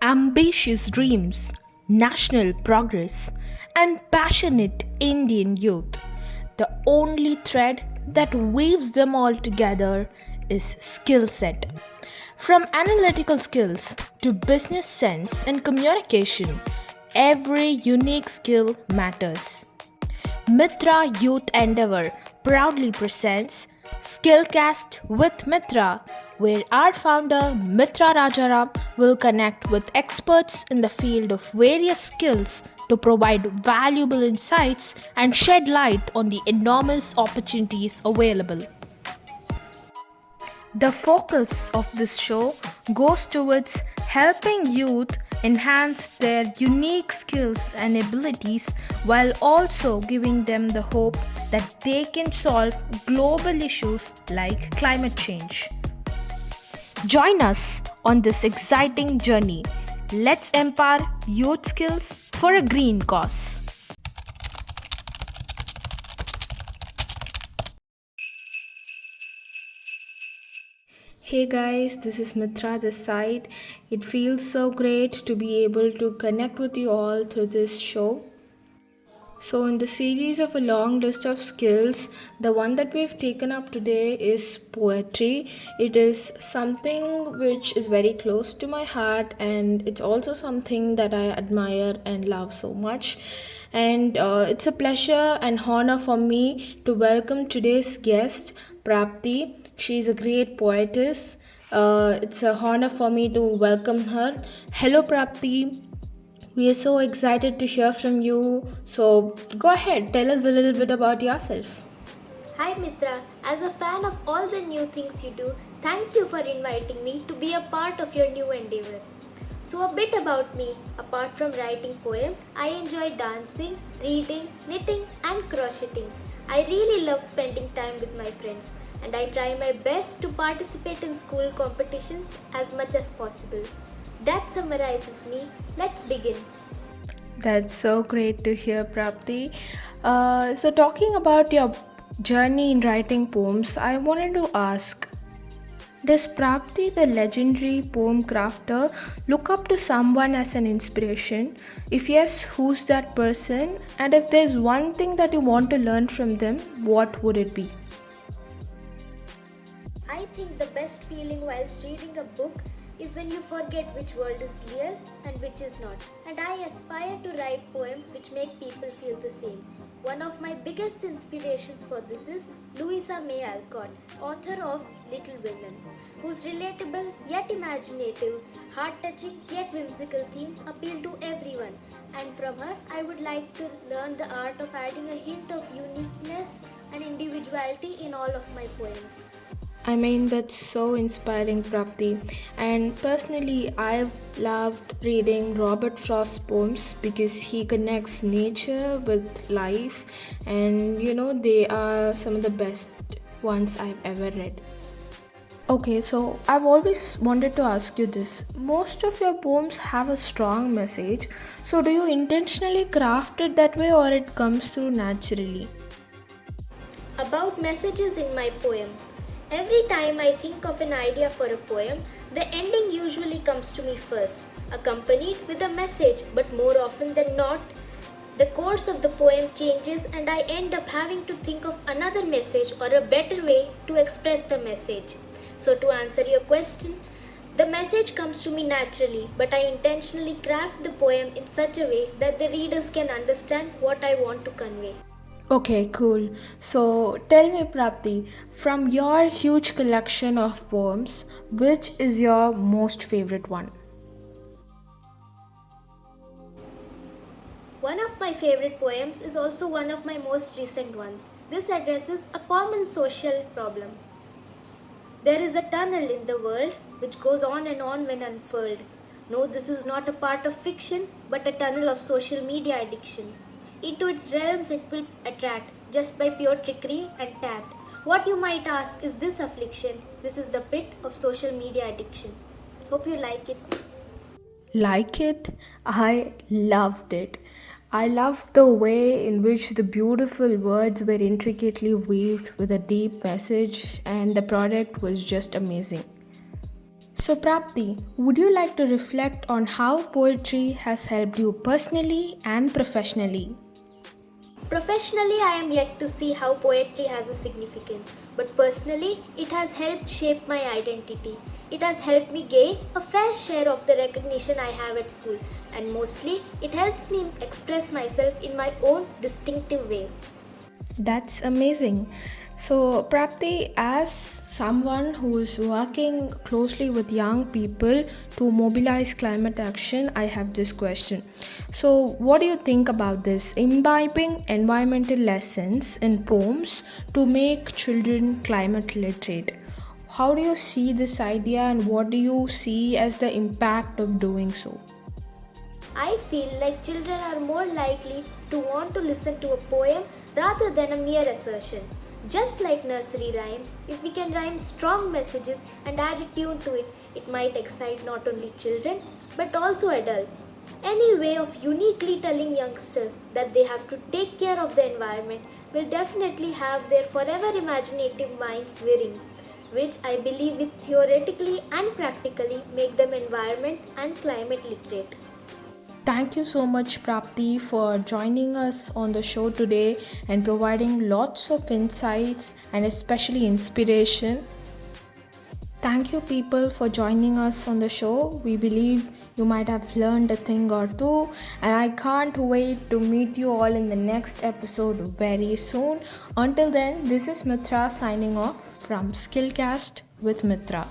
ambitious dreams, national progress, and passionate Indian youth. The only thread that weaves them all together is skill set. From analytical skills to business sense and communication, every unique skill matters. Mithra Youth Endeavor proudly presents SkillCast with Mithra, where our founder Mithra Rajaram will connect with experts in the field of various skills to provide valuable insights and shed light on the enormous opportunities available. The focus of this show goes towards helping youth enhance their unique skills and abilities while also giving them the hope that they can solve global issues like climate change. Join us on this exciting journey. Let's empower youth skills for a green cause. Hey guys, this is Mithra this side. It feels so great to be able to connect with you all through this show. So, in the series of a long list of skills, the one that we've taken up today is poetry. It is something which is very close to my heart, and it's also something that I admire and love so much. And it's a pleasure and honor for me to welcome today's guest, Prapti. She is a great poetess. It's a honor for me to welcome her. Hello, Prapti. We are so excited to hear from you. So go ahead, tell us a little bit about yourself. Hi Mitra, as a fan of all the new things you do, thank you for inviting me to be a part of your new endeavor. So, a bit about me. Apart from writing poems, I enjoy dancing, reading, knitting, and crocheting. I really love spending time with my friends, and I try my best to participate in school competitions as much as possible. That summarizes me. Let's begin. That's so great to hear, Prapti. So, talking about your journey in writing poems, I wanted to ask, does Prapti, the legendary poem crafter, look up to someone as an inspiration? If yes, who's that person? And if there's one thing that you want to learn from them, what would it be? I think the best feeling whilst reading a book is when you forget which world is real and which is not. And I aspire to write poems which make people feel the same. One of my biggest inspirations for this is Louisa May Alcott, author of Little Women, whose relatable yet imaginative, heart-touching yet whimsical themes appeal to everyone. And from her, I would like to learn the art of adding a hint of uniqueness and individuality in all of my poems. I mean, that's so inspiring, Prapti. And personally, I've loved reading Robert Frost's poems because he connects nature with life, and they are some of the best ones I've ever read. Okay, so I've always wanted to ask you this. Most of your poems have a strong message, so do you intentionally craft it that way or it comes through naturally? About messages in my poems. Every time I think of an idea for a poem, the ending usually comes to me first, accompanied with a message, but more often than not, the course of the poem changes and I end up having to think of another message or a better way to express the message. So, to answer your question, the message comes to me naturally, but I intentionally craft the poem in such a way that the readers can understand what I want to convey. Okay, cool. So tell me, Prapti, from your huge collection of poems, which is your most favorite one? One of my favorite poems is also one of my most recent ones. This addresses a common social problem. There is a tunnel in the world which goes on and on when unfurled. No, this is not a part of fiction, but a tunnel of social media addiction. Into its realms it will attract just by pure trickery and tact. What you might ask is this affliction. This is the pit of social media addiction. Hope you like it. Like it? I loved it. I loved the way in which the beautiful words were intricately weaved with a deep message, and the product was just amazing. So, Prapti, would you like to reflect on how poetry has helped you personally and professionally? Professionally, I am yet to see how poetry has a significance, but personally, it has helped shape my identity. It has helped me gain a fair share of the recognition I have at school, and mostly, it helps me express myself in my own distinctive way. That's amazing. So, Prapti, as someone who is working closely with young people to mobilize climate action, I have this question. So, what do you think about this? Imbibing environmental lessons in poems to make children climate literate. How do you see this idea and what do you see as the impact of doing so? I feel like children are more likely to want to listen to a poem rather than a mere assertion. Just like nursery rhymes, if we can rhyme strong messages and add a tune to it, it might excite not only children but also adults. Any way of uniquely telling youngsters that they have to take care of the environment will definitely have their forever imaginative minds whirring, which I believe will theoretically and practically make them environment and climate literate. Thank you so much, Prapti, for joining us on the show today and providing lots of insights and especially inspiration. Thank you, people, for joining us on the show. We believe you might have learned a thing or two, and I can't wait to meet you all in the next episode very soon. Until then, this is Mithra signing off from SkillCast with Mithra.